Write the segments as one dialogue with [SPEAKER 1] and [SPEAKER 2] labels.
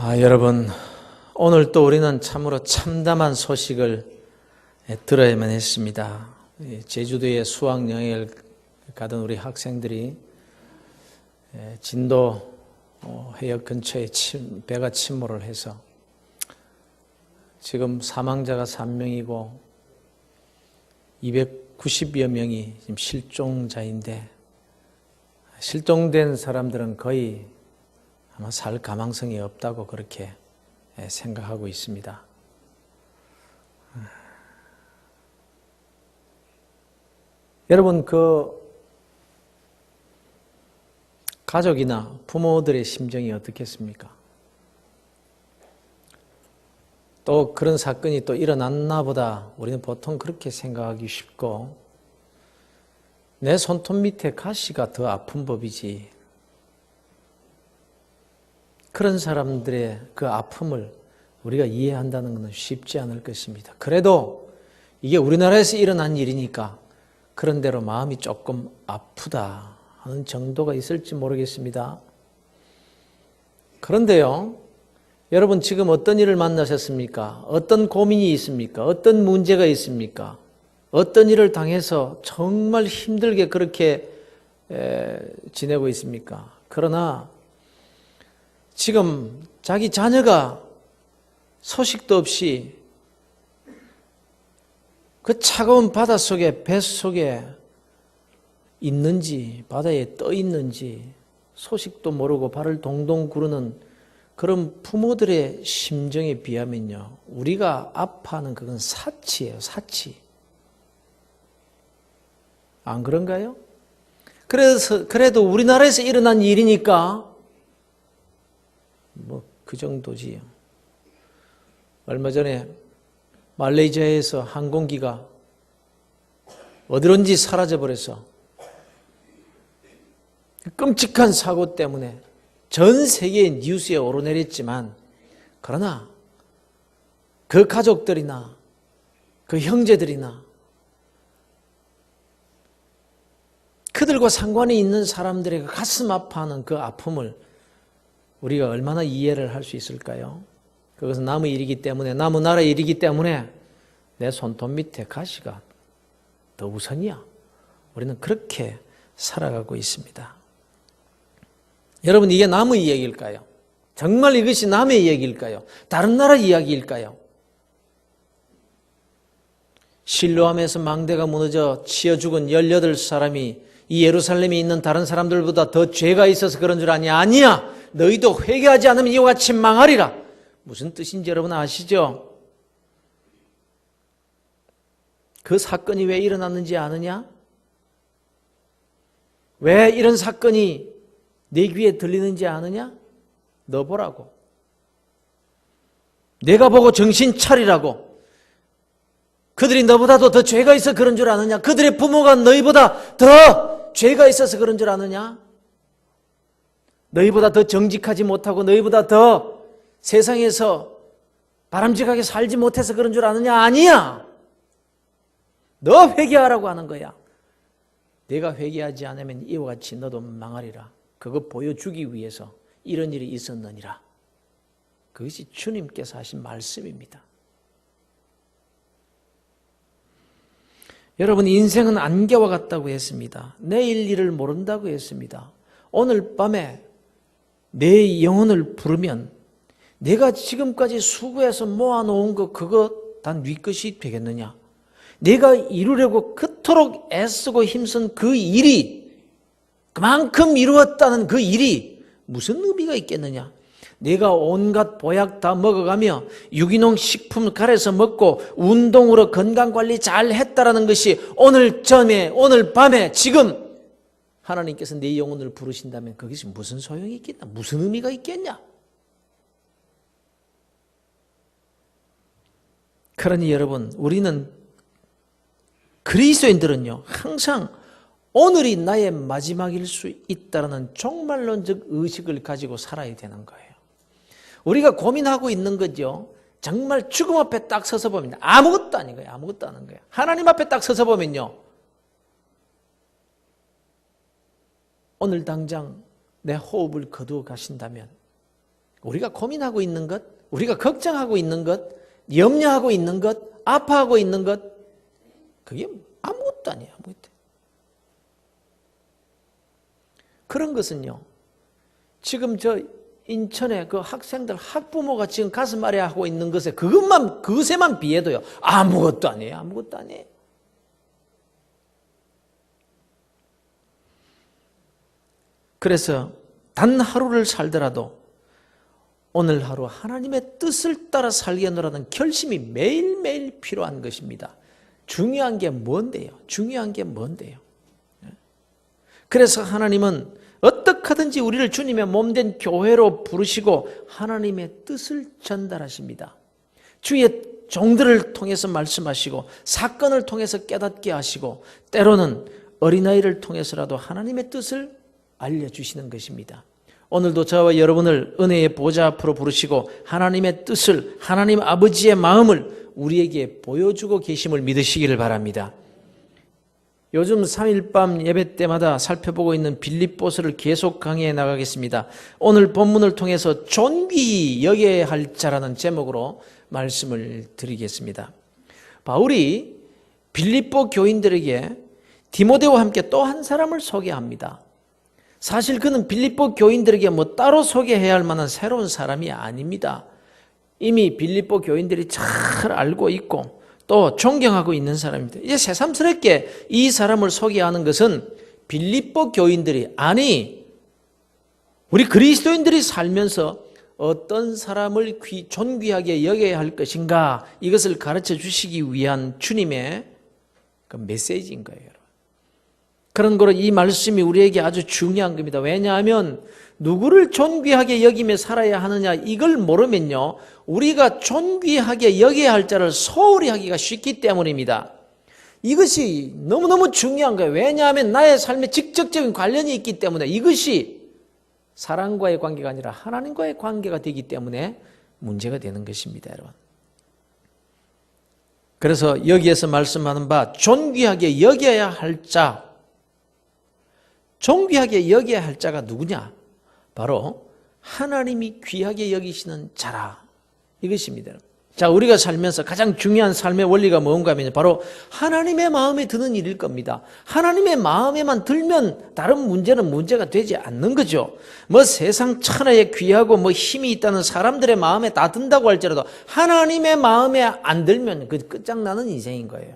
[SPEAKER 1] 여러분, 오늘 또 우리는 참으로 참담한 소식을 들어야만 했습니다. 제주도에 수학여행을 가던 우리 학생들이 진도 해역 근처에 배가 침몰을 해서 지금 사망자가 3명이고 290여 명이 지금 실종자인데, 실종된 사람들은 거의 아마 살 가망성이 없다고 그렇게 생각하고 있습니다. 여러분, 가족이나 부모들의 심정이 어떻겠습니까? 또 그런 사건이 또 일어났나 보다 우리는 보통 그렇게 생각하기 쉽고, 내 손톱 밑에 가시가 더 아픈 법이지, 그런 사람들의 그 아픔을 우리가 이해한다는 것은 쉽지 않을 것입니다. 그래도 이게 우리나라에서 일어난 일이니까 그런 대로 마음이 조금 아프다 하는 정도가 있을지 모르겠습니다. 그런데요, 여러분 지금 어떤 일을 만나셨습니까? 어떤 고민이 있습니까? 어떤 문제가 있습니까? 어떤 일을 당해서 정말 힘들게 그렇게 지내고 있습니까? 그러나 지금 자기 자녀가 소식도 없이 그 차가운 바닷속에, 뱃속에 있는지 바다에 떠 있는지 소식도 모르고 발을 동동 구르는 그런 부모들의 심정에 비하면요, 우리가 아파하는 그건 사치예요, 사치. 안 그런가요? 그래도 우리나라에서 일어난 일이니까 그 정도지요. 얼마 전에 말레이시아에서 항공기가 어디론지 사라져버려서 끔찍한 사고 때문에 전 세계의 뉴스에 오르내렸지만, 그러나 그 가족들이나 그 형제들이나 그들과 상관이 있는 사람들의 가슴 아파하는 그 아픔을 우리가 얼마나 이해를 할 수 있을까요? 그것은 남의 일이기 때문에, 남의 나라의 일이기 때문에 내 손톱 밑에 가시가 더 우선이야. 우리는 그렇게 살아가고 있습니다. 여러분, 이게 남의 이야기일까요? 정말 이것이 남의 이야기일까요? 다른 나라 이야기일까요? 실로암에서 망대가 무너져 치여 죽은 18사람이 이 예루살렘에 있는 다른 사람들보다 더 죄가 있어서 그런 줄 아냐? 아니야! 너희도 회개하지 않으면 이와 같이 망하리라. 무슨 뜻인지 여러분 아시죠? 그 사건이 왜 일어났는지 아느냐? 왜 이런 사건이 내 귀에 들리는지 아느냐? 너 보라고. 내가 보고 정신 차리라고. 그들이 너보다도 더 죄가 있어 그런 줄 아느냐? 그들의 부모가 너희보다 더 죄가 있어서 그런 줄 아느냐? 너희보다 더 정직하지 못하고 너희보다 더 세상에서 바람직하게 살지 못해서 그런 줄 아느냐? 아니야. 너 회개하라고 하는 거야. 내가 회개하지 않으면 이와 같이 너도 망하리라. 그거 보여주기 위해서 이런 일이 있었느니라. 그것이 주님께서 하신 말씀입니다. 여러분, 인생은 안개와 같다고 했습니다. 내일 일을 모른다고 했습니다. 오늘 밤에 내 영혼을 부르면 내가 지금까지 수고해서 모아놓은 거 그거 다 네 것이 되겠느냐? 내가 이루려고 그토록 애쓰고 힘쓴 그 일이, 그만큼 이루었다는 그 일이 무슨 의미가 있겠느냐? 내가 온갖 보약 다 먹어가며 유기농 식품 갈아서 먹고 운동으로 건강관리 잘 했다라는 것이 오늘 밤에 지금 하나님께서 내 영혼을 부르신다면 그것이 무슨 소용이 있겠나? 무슨 의미가 있겠냐? 그러니 여러분, 우리는 그리스도인들은요, 항상 오늘이 나의 마지막일 수 있다는 종말론적 의식을 가지고 살아야 되는 거예요. 우리가 고민하고 있는 거죠. 정말 죽음 앞에 딱 서서 보면 아무것도 아닌 거예요. 아무것도 아닌 거예요. 하나님 앞에 딱 서서 보면요, 오늘 당장 내 호흡을 거두어 가신다면 우리가 고민하고 있는 것, 우리가 걱정하고 있는 것, 염려하고 있는 것, 아파하고 있는 것, 그게 아무것도 아니에요. 아무것도. 그런 것은요, 지금 저 인천의 그 학생들, 학부모가 지금 가슴 아래 하고 있는 것에 그것에만 비해도요, 아무것도 아니에요. 아무것도 아니에요. 그래서 단 하루를 살더라도 오늘 하루 하나님의 뜻을 따라 살겠노라는 결심이 매일매일 필요한 것입니다. 중요한 게 뭔데요? 중요한 게 뭔데요? 그래서 하나님은 어떻게 하든지 우리를 주님의 몸된 교회로 부르시고 하나님의 뜻을 전달하십니다. 주의 종들을 통해서 말씀하시고 사건을 통해서 깨닫게 하시고 때로는 어린아이를 통해서라도 하나님의 뜻을 알려주시는 것입니다. 오늘도 저와 여러분을 은혜의 보좌 앞으로 부르시고 하나님의 뜻을, 하나님 아버지의 마음을 우리에게 보여주고 계심을 믿으시기를 바랍니다. 요즘 3일 밤 예배 때마다 살펴보고 있는 빌립보서를 계속 강의해 나가겠습니다. 오늘 본문을 통해서 존귀히 여겨야 할 자라는 제목으로 말씀을 드리겠습니다. 바울이 빌립보 교인들에게 디모데와 함께 또 한 사람을 소개합니다. 사실 그는 빌립보 교인들에게 뭐 따로 소개해야 할 만한 새로운 사람이 아닙니다. 이미 빌립보 교인들이 잘 알고 있고 또 존경하고 있는 사람입니다. 이제 새삼스럽게 이 사람을 소개하는 것은 빌립보 교인들이, 아니 우리 그리스도인들이 살면서 어떤 사람을 존귀하게 여겨야 할 것인가, 이것을 가르쳐 주시기 위한 주님의 그 메시지인 거예요. 그런 거로 이 말씀이 우리에게 아주 중요한 겁니다. 왜냐하면 누구를 존귀하게 여기며 살아야 하느냐, 이걸 모르면요, 우리가 존귀하게 여겨야 할 자를 소홀히 하기가 쉽기 때문입니다. 이것이 너무너무 중요한 거예요. 왜냐하면 나의 삶에 직접적인 관련이 있기 때문에, 이것이 사람과의 관계가 아니라 하나님과의 관계가 되기 때문에 문제가 되는 것입니다, 여러분. 그래서 여기에서 말씀하는 바 존귀하게 여겨야 할 자, 존귀하게 여겨야 할 자가 누구냐? 바로 하나님이 귀하게 여기시는 자라, 이것입니다. 자, 우리가 살면서 가장 중요한 삶의 원리가 뭔가 하면 바로 하나님의 마음에 드는 일일 겁니다. 하나님의 마음에만 들면 다른 문제는 문제가 되지 않는 거죠. 뭐 세상 천하에 귀하고 뭐 힘이 있다는 사람들의 마음에 다 든다고 할지라도 하나님의 마음에 안 들면 그 끝장나는 인생인 거예요.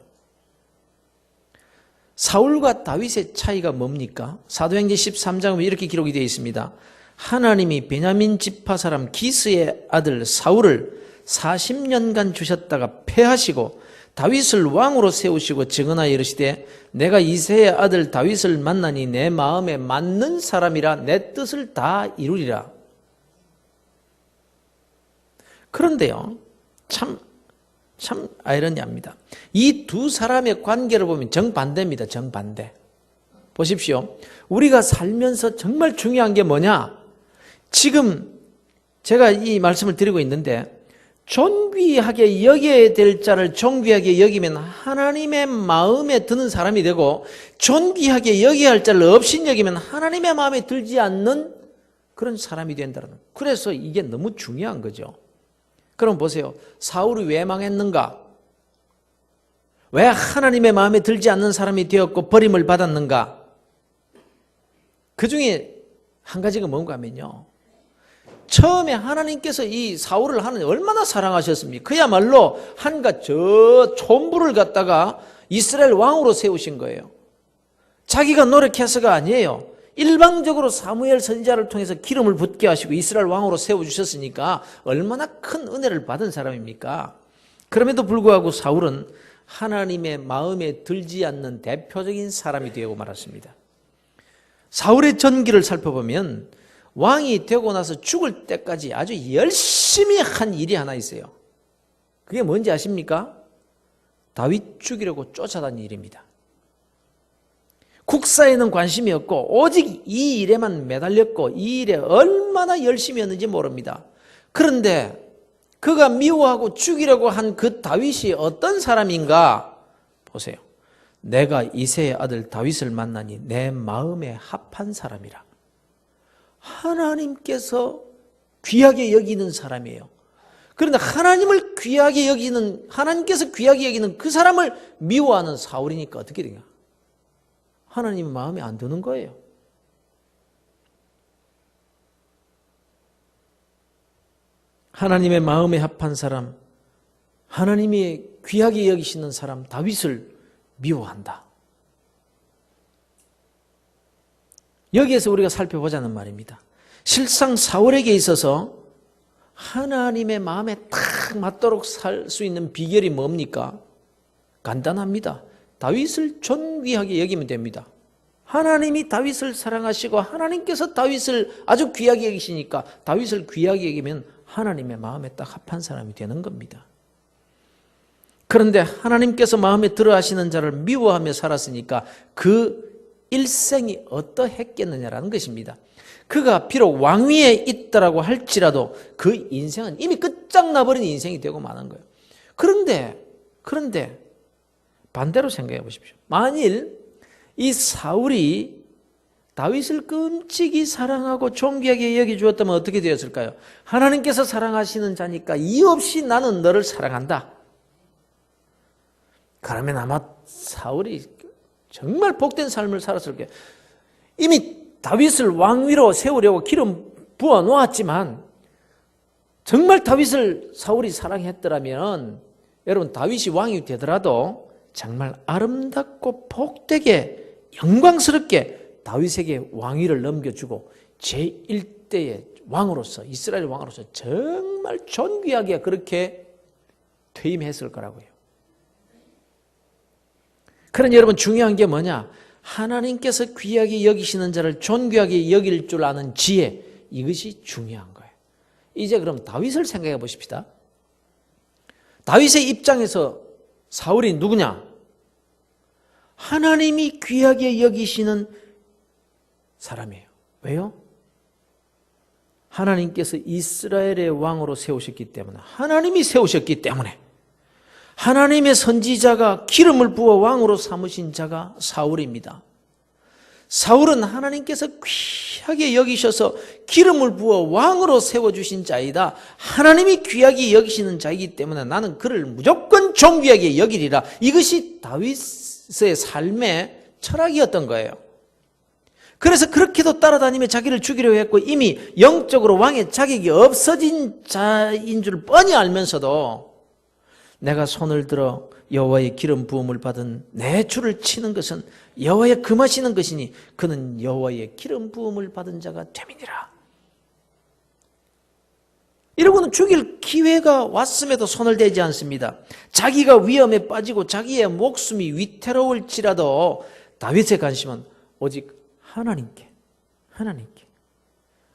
[SPEAKER 1] 사울과 다윗의 차이가 뭡니까? 사도행전 13장에 보면 이렇게 기록이 되어 있습니다. 하나님이 베냐민 지파 사람 기스의 아들 사울을 40년간 주셨다가 패하시고 다윗을 왕으로 세우시고 증언하여 이르시되 내가 이새의 아들 다윗을 만나니 내 마음에 맞는 사람이라 내 뜻을 다 이루리라. 그런데요, 참 아이러니합니다. 이 두 사람의 관계를 보면 정반대입니다. 정반대. 보십시오. 우리가 살면서 정말 중요한 게 뭐냐? 지금 제가 이 말씀을 드리고 있는데 존귀하게 여겨야 될 자를 존귀하게 여기면 하나님의 마음에 드는 사람이 되고, 존귀하게 여겨야 할 자를 업신여기면 하나님의 마음에 들지 않는 그런 사람이 된다는 거예요. 그래서 이게 너무 중요한 거죠. 그럼 보세요. 사울이 왜 망했는가? 왜 하나님의 마음에 들지 않는 사람이 되었고 버림을 받았는가? 그 중에 한 가지가 뭔가 하면요, 처음에 하나님께서 이 사울을 하나님 얼마나 사랑하셨습니까? 그야말로 한갓 저 촌부를 갖다가 이스라엘 왕으로 세우신 거예요. 자기가 노력해서가 아니에요. 일방적으로 사무엘 선지자를 통해서 기름을 붓게 하시고 이스라엘 왕으로 세워주셨으니까 얼마나 큰 은혜를 받은 사람입니까? 그럼에도 불구하고 사울은 하나님의 마음에 들지 않는 대표적인 사람이 되고 말았습니다. 사울의 전기를 살펴보면 왕이 되고 나서 죽을 때까지 아주 열심히 한 일이 하나 있어요. 그게 뭔지 아십니까? 다윗 죽이려고 쫓아다닌 일입니다. 국사에는 관심이 없고 오직 이 일에만 매달렸고 이 일에 얼마나 열심히 했는지 모릅니다. 그런데 그가 미워하고 죽이려고 한 그 다윗이 어떤 사람인가? 보세요. 내가 이새의 아들 다윗을 만나니 내 마음에 합한 사람이라. 하나님께서 귀하게 여기는 사람이에요. 그런데 하나님을 귀하게 여기는, 하나님께서 귀하게 여기는 그 사람을 미워하는 사울이니까 어떻게 되냐? 하나님 마음에 안 드는 거예요. 하나님의 마음에 합한 사람, 하나님이 귀하게 여기시는 사람 다윗을 미워한다. 여기에서 우리가 살펴보자는 말입니다. 실상 사울에게 있어서 하나님의 마음에 딱 맞도록 살 수 있는 비결이 뭡니까? 간단합니다. 다윗을 존귀하게 여기면 됩니다. 하나님이 다윗을 사랑하시고 하나님께서 다윗을 아주 귀하게 여기시니까 다윗을 귀하게 여기면 하나님의 마음에 딱 합한 사람이 되는 겁니다. 그런데 하나님께서 마음에 들어 하시는 자를 미워하며 살았으니까 그 일생이 어떠했겠느냐라는 것입니다. 그가 비록 왕위에 있다라고 할지라도 그 인생은 이미 끝장나버린 인생이 되고 마는 거예요. 그런데 반대로 생각해 보십시오. 만일 이 사울이 다윗을 끔찍이 사랑하고 존귀하게 여겨주었다면 어떻게 되었을까요? 하나님께서 사랑하시는 자니까 이유 없이 나는 너를 사랑한다. 그러면 아마 사울이 정말 복된 삶을 살았을 거예요. 이미 다윗을 왕위로 세우려고 기름 부어 놓았지만 정말 다윗을 사울이 사랑했더라면 여러분 다윗이 왕이 되더라도 정말 아름답고 복되게 영광스럽게 다윗에게 왕위를 넘겨주고 제1대의 왕으로서 이스라엘 왕으로서 정말 존귀하게 그렇게 퇴임했을 거라고요. 그러니 여러분 중요한 게 뭐냐? 하나님께서 귀하게 여기시는 자를 존귀하게 여길 줄 아는 지혜, 이것이 중요한 거예요. 이제 그럼 다윗을 생각해 보십시다. 다윗의 입장에서 사울이 누구냐? 하나님이 귀하게 여기시는 사람이에요. 왜요? 하나님께서 이스라엘의 왕으로 세우셨기 때문에, 하나님이 세우셨기 때문에, 하나님의 선지자가 기름을 부어 왕으로 삼으신 자가 사울입니다. 사울은 하나님께서 귀하게 여기셔서 기름을 부어 왕으로 세워주신 자이다. 하나님이 귀하게 여기시는 자이기 때문에 나는 그를 무조건 존귀하게 여기리라. 이것이 다윗의 삶의 철학이었던 거예요. 그래서 그렇게도 따라다니며 자기를 죽이려 했고 이미 영적으로 왕의 자격이 없어진 자인 줄 뻔히 알면서도 내가 손을 들어 여호와의 기름 부음을 받은 내 주를 치는 것은 여호와의 금하시는 것이니 그는 여호와의 기름 부음을 받은 자가 됨이니라. 이러고는 죽일 기회가 왔음에도 손을 대지 않습니다. 자기가 위험에 빠지고 자기의 목숨이 위태로울지라도 다윗의 관심은 오직 하나님께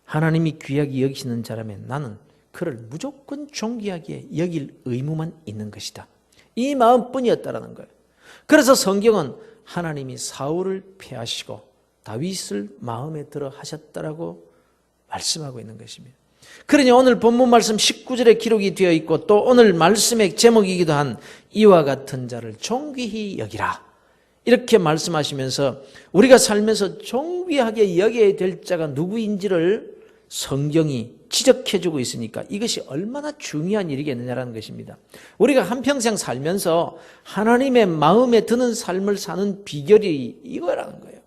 [SPEAKER 1] 하나님이 귀하게 여기시는 자라면 나는 그를 무조건 존귀하게 여길 의무만 있는 것이다. 이 마음뿐이었다라는 거예요. 그래서 성경은 하나님이 사울을 패하시고 다윗을 마음에 들어 하셨다라고 말씀하고 있는 것입니다. 그러니 오늘 본문 말씀 19절에 기록이 되어 있고 또 오늘 말씀의 제목이기도 한 이와 같은 자를 존귀히 여기라. 이렇게 말씀하시면서 우리가 살면서 존귀하게 여겨야 될 자가 누구인지를 성경이 지적해주고 있으니까 이것이 얼마나 중요한 일이겠느냐라는 것입니다. 우리가 한평생 살면서 하나님의 마음에 드는 삶을 사는 비결이 이거라는 거예요.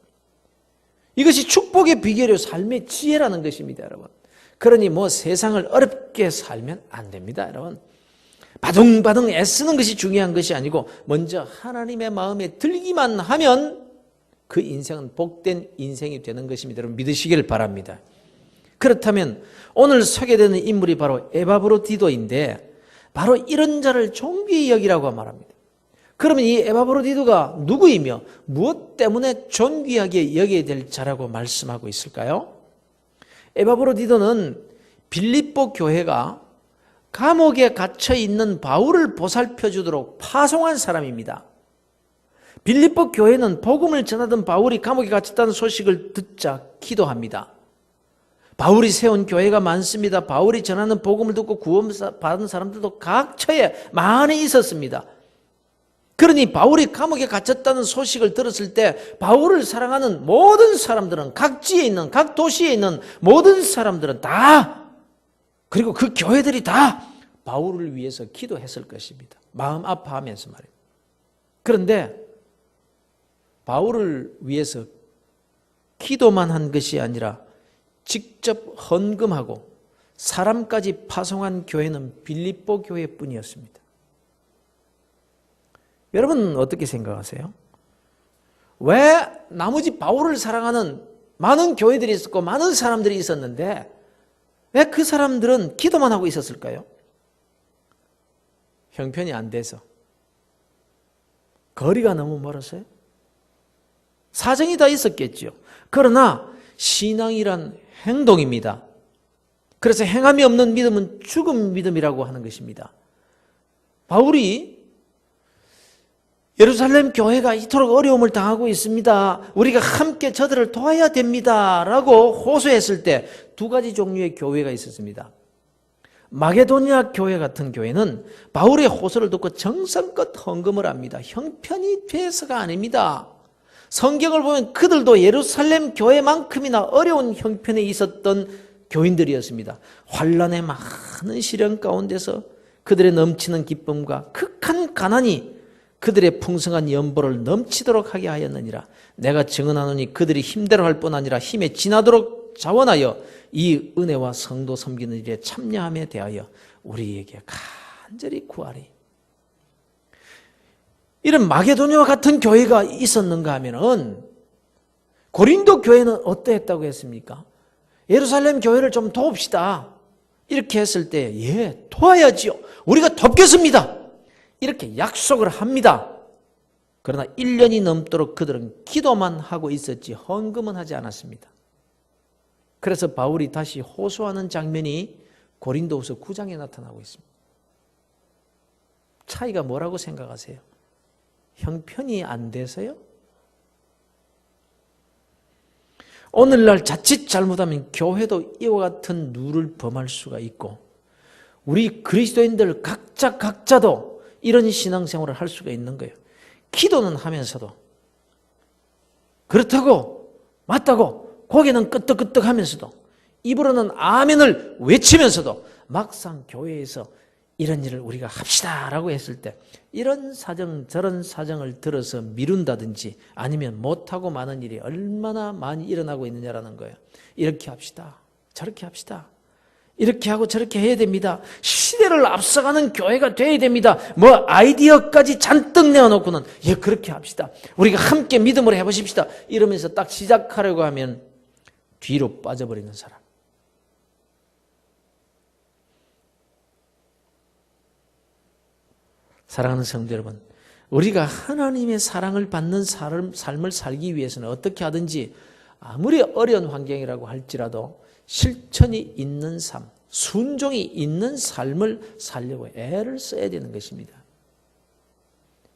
[SPEAKER 1] 이것이 축복의 비결이요 삶의 지혜라는 것입니다, 여러분. 그러니 뭐 세상을 어렵게 살면 안 됩니다, 여러분. 바둥바둥 애쓰는 것이 중요한 것이 아니고 먼저 하나님의 마음에 들기만 하면 그 인생은 복된 인생이 되는 것입니다. 여러분 믿으시길 바랍니다. 그렇다면 오늘 소개되는 인물이 바로 에바브로디도인데 바로 이런 자를 존귀히 여기라고 말합니다. 그러면 이 에바브로디도가 누구이며 무엇 때문에 존귀하게 여겨야 될 자라고 말씀하고 있을까요? 에바브로디도는 빌립보 교회가 감옥에 갇혀 있는 바울을 보살펴 주도록 파송한 사람입니다. 빌립보 교회는 복음을 전하던 바울이 감옥에 갇혔다는 소식을 듣자 기도합니다. 바울이 세운 교회가 많습니다. 바울이 전하는 복음을 듣고 구원받은 사람들도 각처에 많이 있었습니다. 그러니 바울이 감옥에 갇혔다는 소식을 들었을 때 바울을 사랑하는 모든 사람들은 각지에 있는 각 도시에 있는 모든 사람들은 다 그리고 그 교회들이 다 바울을 위해서 기도했을 것입니다. 마음 아파하면서 말이에요. 그런데 바울을 위해서 기도만 한 것이 아니라 직접 헌금하고 사람까지 파송한 교회는 빌립보 교회뿐이었습니다. 여러분은 어떻게 생각하세요? 왜 나머지 바울을 사랑하는 많은 교회들이 있었고 많은 사람들이 있었는데 왜 그 사람들은 기도만 하고 있었을까요? 형편이 안 돼서. 거리가 너무 멀어서요? 사정이 다 있었겠죠. 그러나 신앙이란 행동입니다. 그래서 행함이 없는 믿음은 죽은 믿음이라고 하는 것입니다. 바울이 예루살렘 교회가 이토록 어려움을 당하고 있습니다. 우리가 함께 저들을 도와야 됩니다. 라고 호소했을 때 두 가지 종류의 교회가 있었습니다. 마게도니아 교회 같은 교회는 바울의 호소를 듣고 정성껏 헌금을 합니다. 형편이 돼서가 아닙니다. 성경을 보면 그들도 예루살렘 교회만큼이나 어려운 형편에 있었던 교인들이었습니다. 환난의 많은 시련 가운데서 그들의 넘치는 기쁨과 극한 가난이 그들의 풍성한 연보를 넘치도록 하게 하였느니라. 내가 증언하노니 그들이 힘대로 할 뿐 아니라 힘에 지나도록 자원하여 이 은혜와 성도 섬기는 일에 참여함에 대하여 우리에게 간절히 구하리. 이런 마게도니아와 같은 교회가 있었는가 하면은 고린도 교회는 어떠했다고 했습니까? 예루살렘 교회를 좀 도웁시다. 이렇게 했을 때 예, 도와야지요. 우리가 돕겠습니다. 이렇게 약속을 합니다. 그러나 1년이 넘도록 그들은 기도만 하고 있었지 헌금은 하지 않았습니다. 그래서 바울이 다시 호소하는 장면이 고린도후서 9장에 나타나고 있습니다. 차이가 뭐라고 생각하세요? 형편이 안 돼서요? 오늘날 자칫 잘못하면 교회도 이와 같은 누를 범할 수가 있고 우리 그리스도인들 각자도 이런 신앙생활을 할 수가 있는 거예요. 기도는 하면서도 그렇다고 맞다고 고개는 끄덕끄덕 하면서도 입으로는 아멘을 외치면서도 막상 교회에서 이런 일을 우리가 합시다라고 했을 때 이런 사정 저런 사정을 들어서 미룬다든지 아니면 못하고 마는 일이 얼마나 많이 일어나고 있느냐라는 거예요. 이렇게 합시다. 저렇게 합시다. 이렇게 하고 저렇게 해야 됩니다. 시대를 앞서가는 교회가 돼야 됩니다. 뭐 아이디어까지 잔뜩 내어놓고는 예 그렇게 합시다. 우리가 함께 믿음으로 해보십시다. 이러면서 딱 시작하려고 하면 뒤로 빠져버리는 사람. 사랑하는 성도 여러분, 우리가 하나님의 사랑을 받는 삶을 살기 위해서는 어떻게 하든지 아무리 어려운 환경이라고 할지라도 실천이 있는 삶, 순종이 있는 삶을 살려고 애를 써야 되는 것입니다.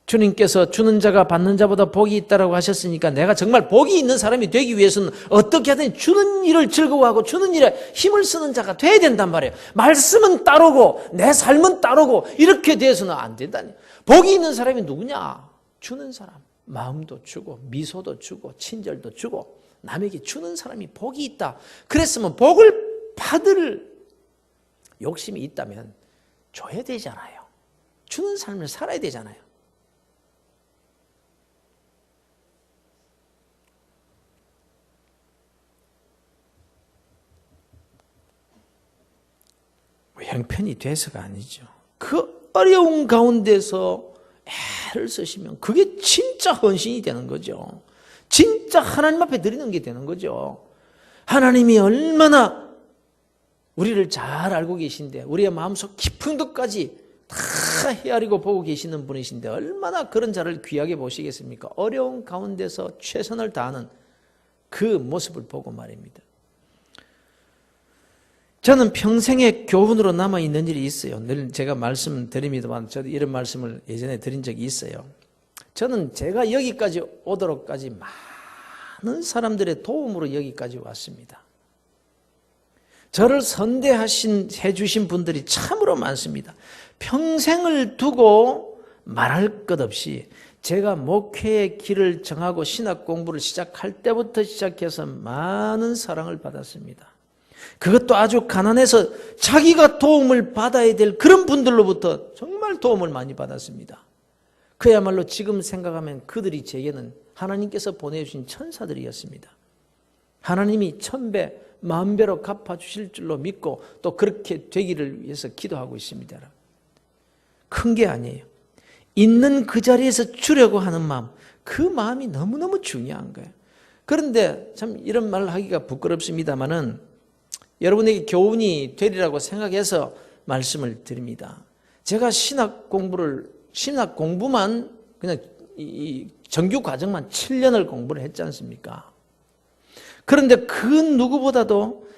[SPEAKER 1] 주님께서 주는 자가 받는 자보다 복이 있다라고 하셨으니까 내가 정말 복이 있는 사람이 되기 위해서는 어떻게 하든 주는 일을 즐거워하고 주는 일에 힘을 쓰는 자가 돼야 된단 말이에요. 말씀은 따르고 내 삶은 따르고 이렇게 돼서는 안 된다니. 복이 있는 사람이 누구냐? 주는 사람. 마음도 주고 미소도 주고 친절도 주고 남에게 주는 사람이 복이 있다. 그랬으면 복을 받을 욕심이 있다면 줘야 되잖아요. 주는 삶을 살아야 되잖아요. 형편이 돼서가 아니죠. 그 어려운 가운데서 애를 쓰시면 그게 진짜 헌신이 되는 거죠. 진짜 하나님 앞에 드리는 게 되는 거죠. 하나님이 얼마나 우리를 잘 알고 계신데 우리의 마음속 깊은 것까지 다 헤아리고 보고 계시는 분이신데 얼마나 그런 자를 귀하게 보시겠습니까? 어려운 가운데서 최선을 다하는 그 모습을 보고 말입니다. 저는 평생의 교훈으로 남아있는 일이 있어요. 늘 제가 말씀드립니다만 저도 이런 말씀을 예전에 드린 적이 있어요. 저는 제가 여기까지 오도록까지 많은 사람들의 도움으로 여기까지 왔습니다. 저를 해주신 분들이 참으로 많습니다. 평생을 두고 말할 것 없이 제가 목회의 길을 정하고 신학 공부를 시작할 때부터 시작해서 많은 사랑을 받았습니다. 그것도 아주 가난해서 자기가 도움을 받아야 될 그런 분들로부터 정말 도움을 많이 받았습니다. 그야말로 지금 생각하면 그들이 제게는 하나님께서 보내주신 천사들이었습니다. 하나님이 1000배, 10,000배로 갚아주실 줄로 믿고 또 그렇게 되기를 위해서 기도하고 있습니다. 큰 게 아니에요. 있는 그 자리에서 주려고 하는 마음, 그 마음이 너무너무 중요한 거예요. 그런데 참 이런 말을 하기가 부끄럽습니다만은 여러분에게 교훈이 되리라고 생각해서 말씀을 드립니다. 제가 신학 공부만 그냥 이 정규 과정만 7년을 공부를 했지 않습니까? 그런데 그 누구보다도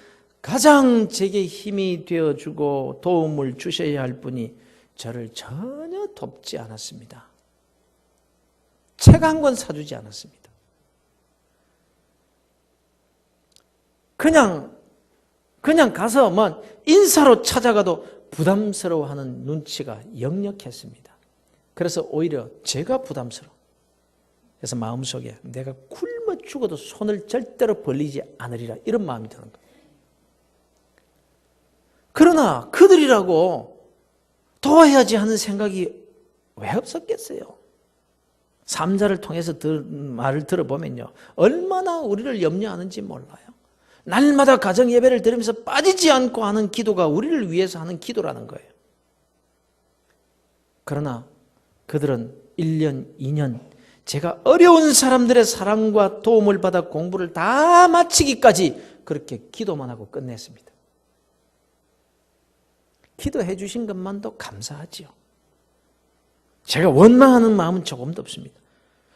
[SPEAKER 1] 가장 제게 힘이 되어주고 도움을 주셔야 할 분이 저를 전혀 돕지 않았습니다. 책 한 권 사주지 않았습니다. 그냥 가서 뭐 인사로 찾아가도 부담스러워하는 눈치가 역력했습니다. 그래서 오히려 제가 부담스러워. 그래서 마음속에 내가 굶어 죽어도 손을 절대로 벌리지 않으리라 이런 마음이 드는 거예요. 그러나 그들이라고 도와야지 하는 생각이 왜 없었겠어요? 삼자를 통해서 말을 들어보면요, 얼마나 우리를 염려하는지 몰라요. 날마다 가정 예배를 드리면서 빠지지 않고 하는 기도가 우리를 위해서 하는 기도라는 거예요. 그러나 그들은 1년, 2년 제가 어려운 사람들의 사랑과 도움을 받아 공부를 다 마치기까지 그렇게 기도만 하고 끝냈습니다. 기도해 주신 것만도 감사하지요. 제가 원망하는 마음은 조금도 없습니다.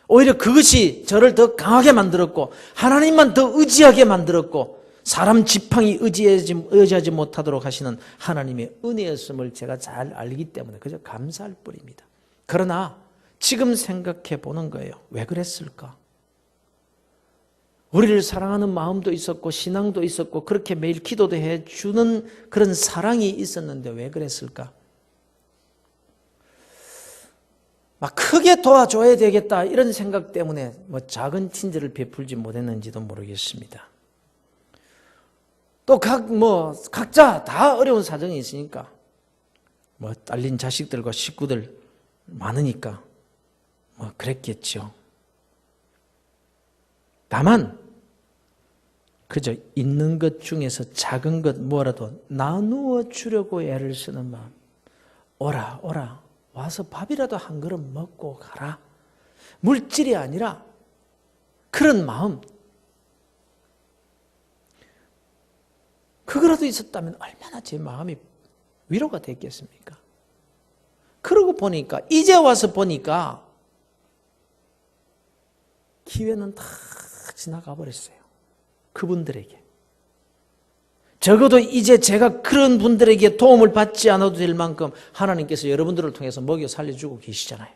[SPEAKER 1] 오히려 그것이 저를 더 강하게 만들었고 하나님만 더 의지하게 만들었고 사람 지팡이 의지하지 못하도록 하시는 하나님의 은혜였음을 제가 잘 알기 때문에 그저 감사할 뿐입니다. 그러나 지금 생각해 보는 거예요. 왜 그랬을까? 우리를 사랑하는 마음도 있었고 신앙도 있었고 그렇게 매일 기도도 해주는 그런 사랑이 있었는데 왜 그랬을까? 막 크게 도와줘야 되겠다 이런 생각 때문에 뭐 작은 친절을 베풀지 못했는지도 모르겠습니다. 또 각자 다 어려운 사정이 있으니까 뭐 딸린 자식들과 식구들 많으니까 뭐 그랬겠죠. 다만 그저 있는 것 중에서 작은 것 뭐라도 나누어 주려고 애를 쓰는 마음. 오라 와서 밥이라도 한 그릇 먹고 가라. 물질이 아니라 그런 마음. 그거라도 있었다면 얼마나 제 마음이 위로가 됐겠습니까? 그러고 보니까 이제 와서 보니까 기회는 다 지나가 버렸어요. 그분들에게. 적어도 이제 제가 그런 분들에게 도움을 받지 않아도 될 만큼 하나님께서 여러분들을 통해서 먹여 살려주고 계시잖아요.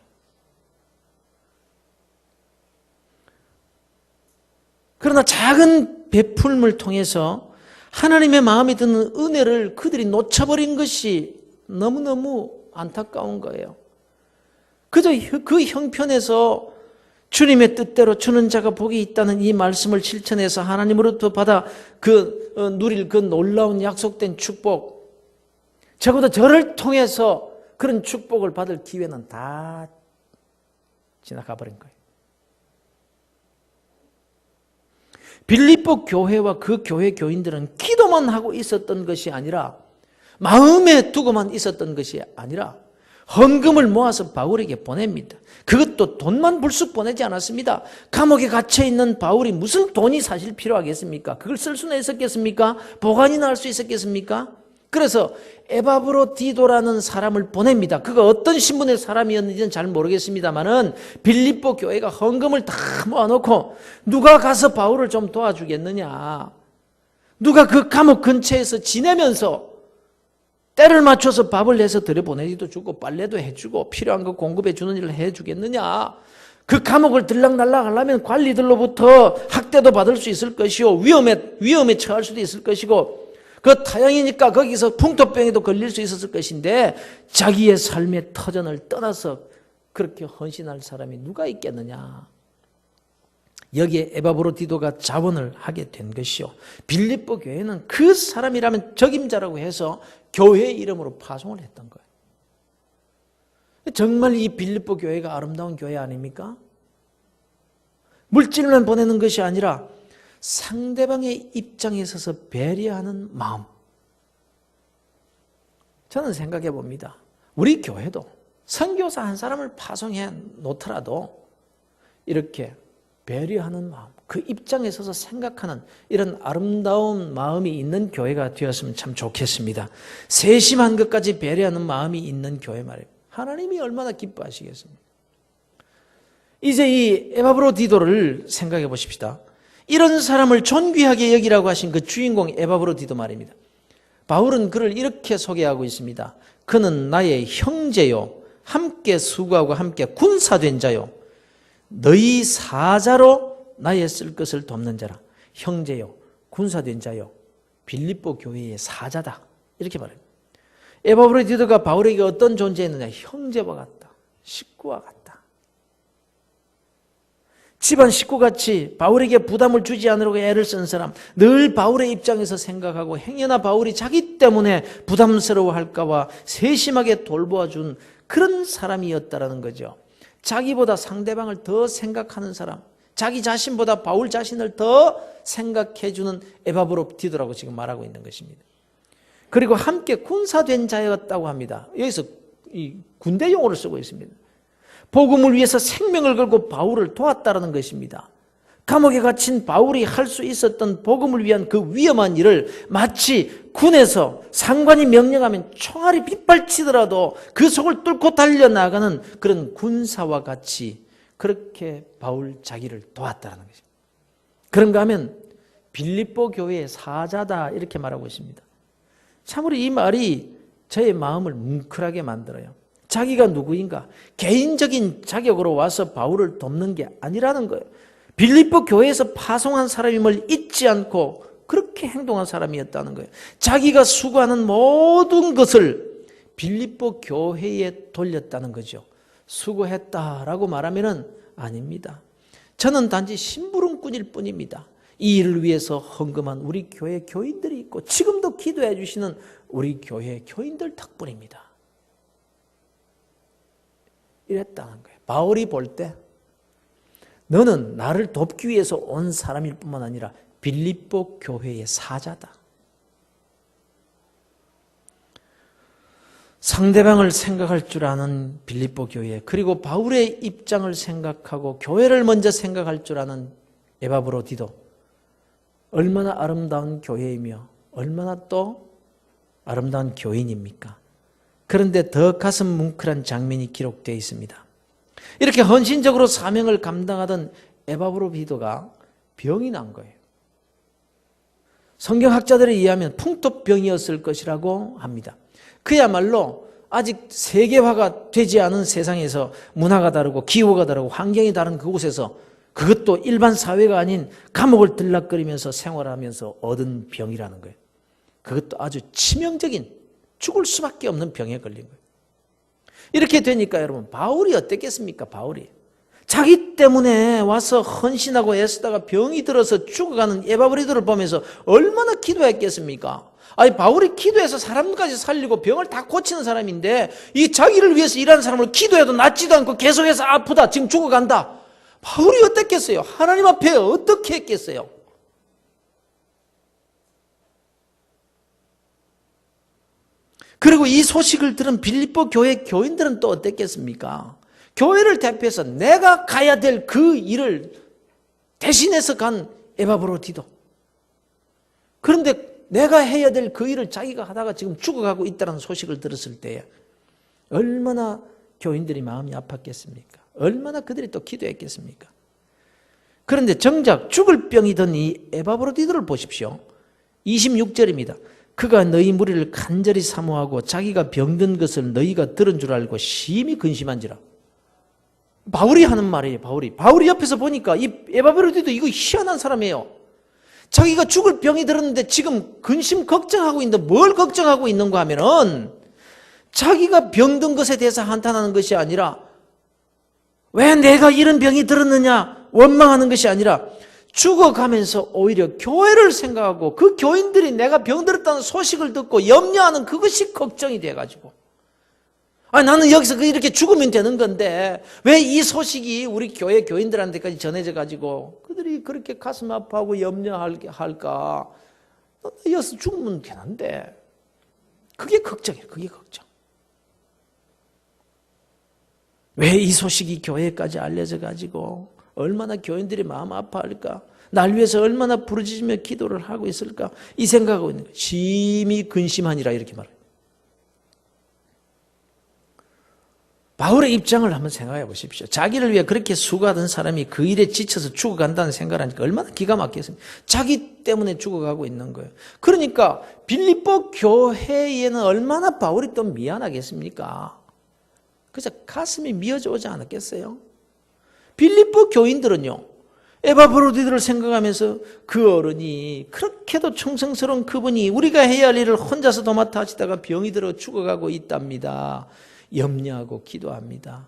[SPEAKER 1] 그러나 작은 베풀음을 통해서 하나님의 마음에 드는 은혜를 그들이 놓쳐버린 것이 너무너무 안타까운 거예요. 그저 그 형편에서 주님의 뜻대로 주는 자가 복이 있다는 이 말씀을 실천해서 하나님으로부터 받아 누릴 그 놀라운 약속된 축복, 적어도 저를 통해서 그런 축복을 받을 기회는 다 지나가 버린 거예요. 빌립보 교회와 그 교회 교인들은 기도만 하고 있었던 것이 아니라 마음에 두고만 있었던 것이 아니라 헌금을 모아서 바울에게 보냅니다. 그것도 돈만 불쑥 보내지 않았습니다. 감옥에 갇혀있는 바울이 무슨 돈이 사실 필요하겠습니까? 그걸 쓸 수는 있었겠습니까? 보관이나 할 수 있었겠습니까? 그래서 에바브로디도라는 사람을 보냅니다. 그가 어떤 신분의 사람이었는지는 잘 모르겠습니다만은 빌립보 교회가 헌금을 다 모아놓고 누가 가서 바울을 좀 도와주겠느냐, 누가 그 감옥 근처에서 지내면서 때를 맞춰서 밥을 내서 들여보내기도 주고 빨래도 해주고 필요한 거 공급해 주는 일을 해주겠느냐, 그 감옥을 들락날락 하려면 관리들로부터 학대도 받을 수 있을 것이고 위험에 처할 수도 있을 것이고 그 타양이니까 거기서 풍토병에도 걸릴 수 있었을 것인데 자기의 삶의 터전을 떠나서 그렇게 헌신할 사람이 누가 있겠느냐. 여기에 에바브로디도가 자원을 하게 된 것이요. 빌립보 교회는 그 사람이라면 적임자라고 해서 교회 이름으로 파송을 했던 거예요. 정말 이 빌립보 교회가 아름다운 교회 아닙니까? 물질만 보내는 것이 아니라 상대방의 입장에 서서 배려하는 마음. 저는 생각해 봅니다. 우리 교회도 선교사 한 사람을 파송해 놓더라도 이렇게 배려하는 마음, 그 입장에 서서 생각하는 이런 아름다운 마음이 있는 교회가 되었으면 참 좋겠습니다. 세심한 것까지 배려하는 마음이 있는 교회 말이에요. 하나님이 얼마나 기뻐하시겠습니까? 이제 이 에바브로디도를 생각해 보십시다. 이런 사람을 존귀하게 여기라고 하신 그 주인공 에바브로디도 말입니다. 바울은 그를 이렇게 소개하고 있습니다. 그는 나의 형제요, 함께 수고하고 함께 군사된 자요, 너희 사자로 나의 쓸 것을 돕는 자라. 형제요, 군사된 자요, 빌립보 교회의 사자다, 이렇게 말합니다. 에바브로디도가 바울에게 어떤 존재였느냐? 형제와 같다, 식구와 같다. 집안 식구같이 바울에게 부담을 주지 않으려고 애를 쓴 사람, 늘 바울의 입장에서 생각하고 행여나 바울이 자기 때문에 부담스러워할까 봐 세심하게 돌보아준 그런 사람이었다라는 거죠. 자기보다 상대방을 더 생각하는 사람, 자기 자신보다 바울 자신을 더 생각해주는 에바브로디도라고 지금 말하고 있는 것입니다. 그리고 함께 군사된 자였다고 합니다. 여기서 이 군대 용어를 쓰고 있습니다. 복음을 위해서 생명을 걸고 바울을 도왔다는 것입니다. 감옥에 갇힌 바울이 할 수 있었던 복음을 위한 그 위험한 일을 마치 군에서 상관이 명령하면 총알이 빗발치더라도 그 속을 뚫고 달려나가는 그런 군사와 같이 그렇게 바울 자기를 도왔다는 것입니다. 그런가 하면 빌립보 교회의 사자다, 이렇게 말하고 있습니다. 참으로 이 말이 저의 마음을 뭉클하게 만들어요. 자기가 누구인가? 개인적인 자격으로 와서 바울을 돕는 게 아니라는 거예요. 빌립보 교회에서 파송한 사람임을 잊지 않고 그렇게 행동한 사람이었다는 거예요. 자기가 수고하는 모든 것을 빌립보 교회에 돌렸다는 거죠. 수고했다라고 말하면은 아닙니다. 저는 단지 심부름꾼일 뿐입니다. 이 일을 위해서 헌금한 우리 교회 교인들이 있고 지금도 기도해 주시는 우리 교회 교인들 덕분입니다. 이랬다는 거예요. 바울이 볼 때 너는 나를 돕기 위해서 온 사람일 뿐만 아니라 빌립보 교회의 사자다. 상대방을 생각할 줄 아는 빌립보 교회, 그리고 바울의 입장을 생각하고 교회를 먼저 생각할 줄 아는 에바브로디도, 얼마나 아름다운 교회이며 얼마나 또 아름다운 교인입니까? 그런데 더 가슴 뭉클한 장면이 기록되어 있습니다. 이렇게 헌신적으로 사명을 감당하던 에바브로디도가 병이 난 거예요. 성경학자들에 의하면 풍토병이었을 것이라고 합니다. 그야말로 아직 세계화가 되지 않은 세상에서 문화가 다르고 기후가 다르고 환경이 다른 그곳에서, 그것도 일반 사회가 아닌 감옥을 들락거리면서 생활하면서 얻은 병이라는 거예요. 그것도 아주 치명적인, 죽을 수밖에 없는 병에 걸린 거예요. 이렇게 되니까 여러분, 바울이 어땠겠습니까? 바울이 자기 때문에 와서 헌신하고 애쓰다가 병이 들어서 죽어가는 에바브로디도를 보면서 얼마나 기도했겠습니까? 아니, 바울이 기도해서 사람까지 살리고 병을 다 고치는 사람인데 이 자기를 위해서 일하는 사람을 기도해도 낫지도 않고 계속해서 아프다, 지금 죽어간다. 바울이 어땠겠어요? 하나님 앞에 어떻게 했겠어요? 그리고 이 소식을 들은 빌립보 교회 교인들은 또 어땠겠습니까? 교회를 대표해서 내가 가야 될 그 일을 대신해서 간 에바브로디도. 그런데 내가 해야 될 그 일을 자기가 하다가 지금 죽어가고 있다는 소식을 들었을 때에 얼마나 교인들이 마음이 아팠겠습니까? 얼마나 그들이 또 기도했겠습니까? 그런데 정작 죽을 병이던 이 에바브로디도를 보십시오. 26절입니다. 그가 너희 무리를 간절히 사모하고 자기가 병든 것을 너희가 들은 줄 알고 심히 근심한지라. 바울이 하는 말이에요. 바울이 옆에서 보니까 이 에바브로디도 이거 희한한 사람이에요. 자기가 죽을 병이 들었는데 지금 근심 걱정하고 있는데 뭘 걱정하고 있는가 하면은 자기가 병든 것에 대해서 한탄하는 것이 아니라 왜 내가 이런 병이 들었느냐, 원망하는 것이 아니라 죽어가면서 오히려 교회를 생각하고 그 교인들이 내가 병들었다는 소식을 듣고 염려하는 그것이 걱정이 돼가지고, 나는 여기서 이렇게 죽으면 되는 건데 왜 이 소식이 우리 교회 교인들한테까지 전해져가지고 그들이 그렇게 가슴 아파하고 염려할까? 여기서 죽으면 되는데. 그게 걱정이에요. 그게 걱정. 왜 이 소식이 교회까지 알려져가지고 얼마나 교인들이 마음 아파할까? 날 위해서 얼마나 부르짖으며 기도를 하고 있을까? 이 생각하고 있는 거예요. 심히 근심하니라 이렇게 말해요. 바울의 입장을 한번 생각해 보십시오. 자기를 위해 그렇게 수고하던 사람이 그 일에 지쳐서 죽어간다는 생각을 하니까 얼마나 기가 막혔습니까? 자기 때문에 죽어가고 있는 거예요. 그러니까 빌립보 교회에는 얼마나 바울이 또 미안하겠습니까? 그래서 가슴이 미어져 오지 않았겠어요? 빌립보 교인들은요, 에바브로디들을 생각하면서 그 어른이 그렇게도 충성스러운 그분이 우리가 해야 할 일을 혼자서 도맡아 하시다가 병이 들어 죽어가고 있답니다. 염려하고 기도합니다.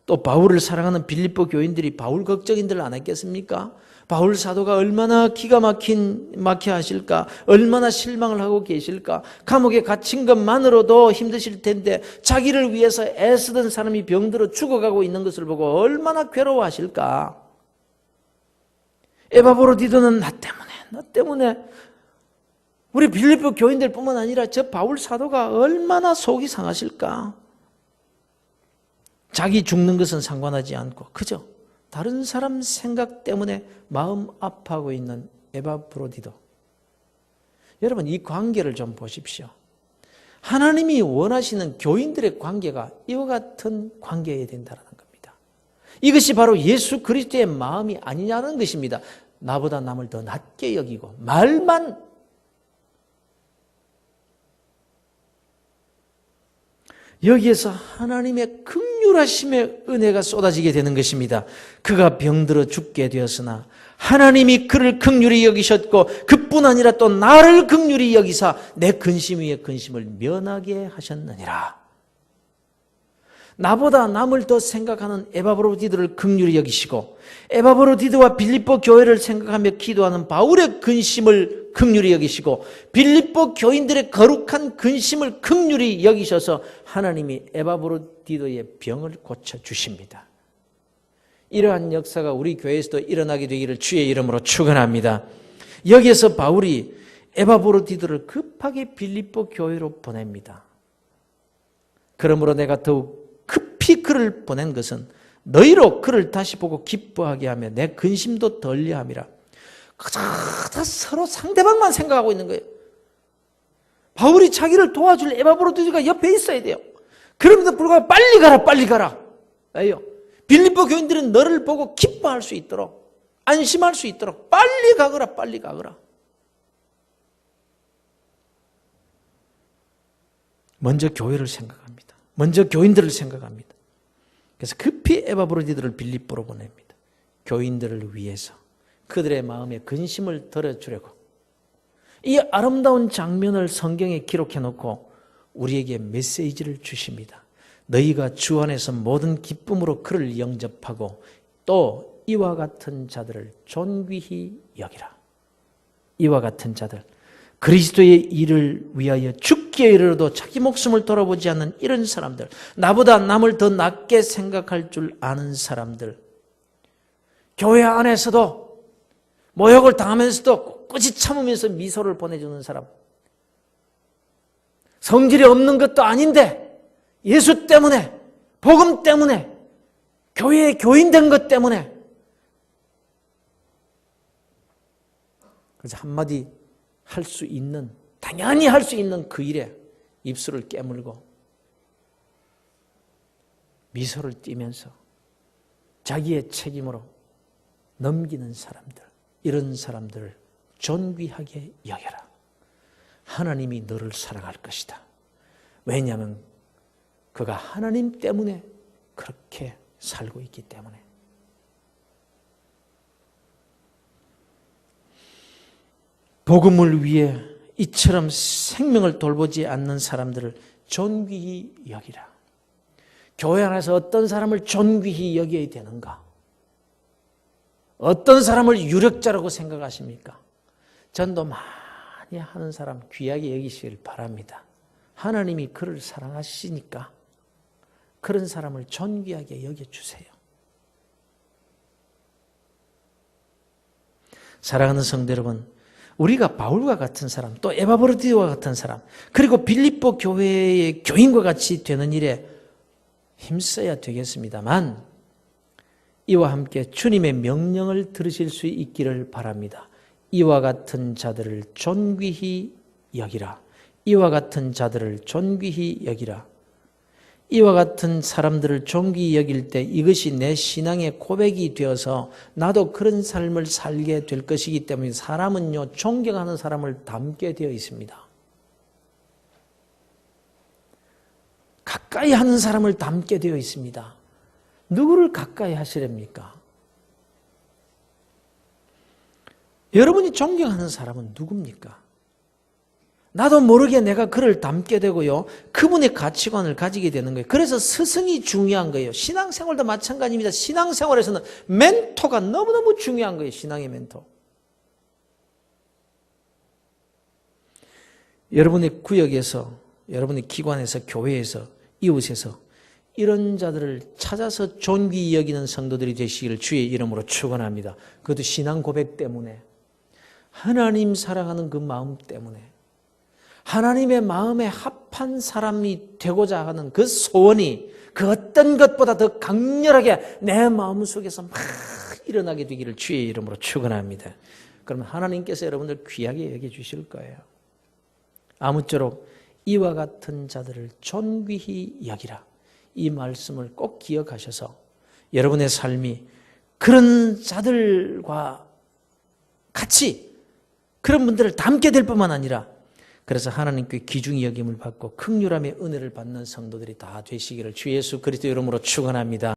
[SPEAKER 1] 또 바울을 사랑하는 빌립보 교인들이 바울 걱정인들 안 했겠습니까? 바울 사도가 얼마나 기가 막혀 하실까? 얼마나 실망을 하고 계실까? 감옥에 갇힌 것만으로도 힘드실 텐데 자기를 위해서 애쓰던 사람이 병들어 죽어가고 있는 것을 보고 얼마나 괴로워하실까? 에바브로디도는 나 때문에 우리 빌립보 교인들뿐만 아니라 저 바울 사도가 얼마나 속이 상하실까? 자기 죽는 것은 상관하지 않고 그저 다른 사람 생각 때문에 마음 아파하고 있는 에바브로디도. 여러분, 이 관계를 좀 보십시오. 하나님이 원하시는 교인들의 관계가 이와 같은 관계여야 된다는 겁니다. 이것이 바로 예수 그리스도의 마음이 아니냐는 것입니다. 나보다 남을 더 낮게 여기고 말만 여기에서 하나님의 긍휼하심의 은혜가 쏟아지게 되는 것입니다. 그가 병들어 죽게 되었으나 하나님이 그를 긍휼히 여기셨고 그뿐 아니라 또 나를 긍휼히 여기사 내 근심 위에 근심을 면하게 하셨느니라. 나보다 남을 더 생각하는 에바브로디들을 긍휼히 여기시고 에바브로디드와 빌립보 교회를 생각하며 기도하는 바울의 근심을 긍휼히 여기시고 빌립보 교인들의 거룩한 근심을 긍휼히 여기셔서 하나님이 에바브로디도의 병을 고쳐주십니다. 이러한 역사가 우리 교회에서도 일어나게 되기를 주의 이름으로 축원합니다. 여기에서 바울이 에바브로디도를 급하게 빌립보 교회로 보냅니다. 그러므로 내가 더욱 급히 그를 보낸 것은 너희로 그를 다시 보고 기뻐하게 하며 내 근심도 덜려 함이라. 다 서로 상대방만 생각하고 있는 거예요. 바울이 자기를 도와줄 에바브로디도가 옆에 있어야 돼요. 그럼에도 불구하고 빨리 가라. 왜요? 빌립보 교인들은 너를 보고 기뻐할 수 있도록, 안심할 수 있도록 빨리 가거라. 먼저 교회를 생각합니다. 먼저 교인들을 생각합니다. 그래서 급히 에바브로디들을 빌립보로 보냅니다. 교인들을 위해서 그들의 마음에 근심을 덜어주려고. 이 아름다운 장면을 성경에 기록해 놓고 우리에게 메시지를 주십니다. 너희가 주 안에서 모든 기쁨으로 그를 영접하고 또 이와 같은 자들을 존귀히 여기라. 이와 같은 자들, 그리스도의 일을 위하여 죽기에 이르러도 자기 목숨을 돌아보지 않는 이런 사람들, 나보다 남을 더 낮게 생각할 줄 아는 사람들, 교회 안에서도 모욕을 당하면서도 꿋꿋이 참으면서 미소를 보내주는 사람, 성질이 없는 것도 아닌데 예수 때문에, 복음 때문에, 교회의 교인된 것 때문에 그래서 한마디 할 수 있는, 당연히 할 수 있는 그 일에 입술을 깨물고 미소를 띠면서 자기의 책임으로 넘기는 사람들, 이런 사람들을 존귀하게 여겨라. 하나님이 너를 사랑할 것이다. 왜냐하면 그가 하나님 때문에 그렇게 살고 있기 때문에. 복음을 위해 이처럼 생명을 돌보지 않는 사람들을 존귀히 여기라. 교회 안에서 어떤 사람을 존귀히 여겨야 되는가? 어떤 사람을 유력자라고 생각하십니까? 전도 많이 하는 사람 귀하게 여기시길 바랍니다. 하나님이 그를 사랑하시니까 그런 사람을 존귀하게 여겨주세요. 사랑하는 성도 여러분, 우리가 바울과 같은 사람, 또 에바브로디오와 같은 사람, 그리고 빌립보 교회의 교인과 같이 되는 일에 힘써야 되겠습니다만 이와 함께 주님의 명령을 들으실 수 있기를 바랍니다. 이와 같은 자들을 존귀히 여기라. 이와 같은 자들을 존귀히 여기라. 이와 같은 사람들을 존귀히 여길 때 이것이 내 신앙의 고백이 되어서 나도 그런 삶을 살게 될 것이기 때문에 사람은요, 존경하는 사람을 닮게 되어 있습니다. 가까이 하는 사람을 닮게 되어 있습니다. 누구를 가까이 하시렵니까? 여러분이 존경하는 사람은 누굽니까? 나도 모르게 내가 그를 닮게 되고요. 그분의 가치관을 가지게 되는 거예요. 그래서 스승이 중요한 거예요. 신앙생활도 마찬가지입니다. 신앙생활에서는 멘토가 너무너무 중요한 거예요. 신앙의 멘토. 여러분의 구역에서, 여러분의 기관에서, 교회에서, 이웃에서 이런 자들을 찾아서 존귀히 여기는 성도들이 되시기를 주의 이름으로 축원합니다. 그것도 신앙 고백 때문에, 하나님 사랑하는 그 마음 때문에, 하나님의 마음에 합한 사람이 되고자 하는 그 소원이 그 어떤 것보다 더 강렬하게 내 마음속에서 막 일어나게 되기를 주의 이름으로 축원합니다. 그러면 하나님께서 여러분들 귀하게 여겨주실 거예요. 아무쪼록 이와 같은 자들을 존귀히 여기라. 이 말씀을 꼭 기억하셔서 여러분의 삶이 그런 자들과 같이 그런 분들을 닮게 될 뿐만 아니라 그래서 하나님께 귀중히 여김을 받고 긍휼함의 은혜를 받는 성도들이 다 되시기를 주 예수 그리스도 이름으로 축원합니다.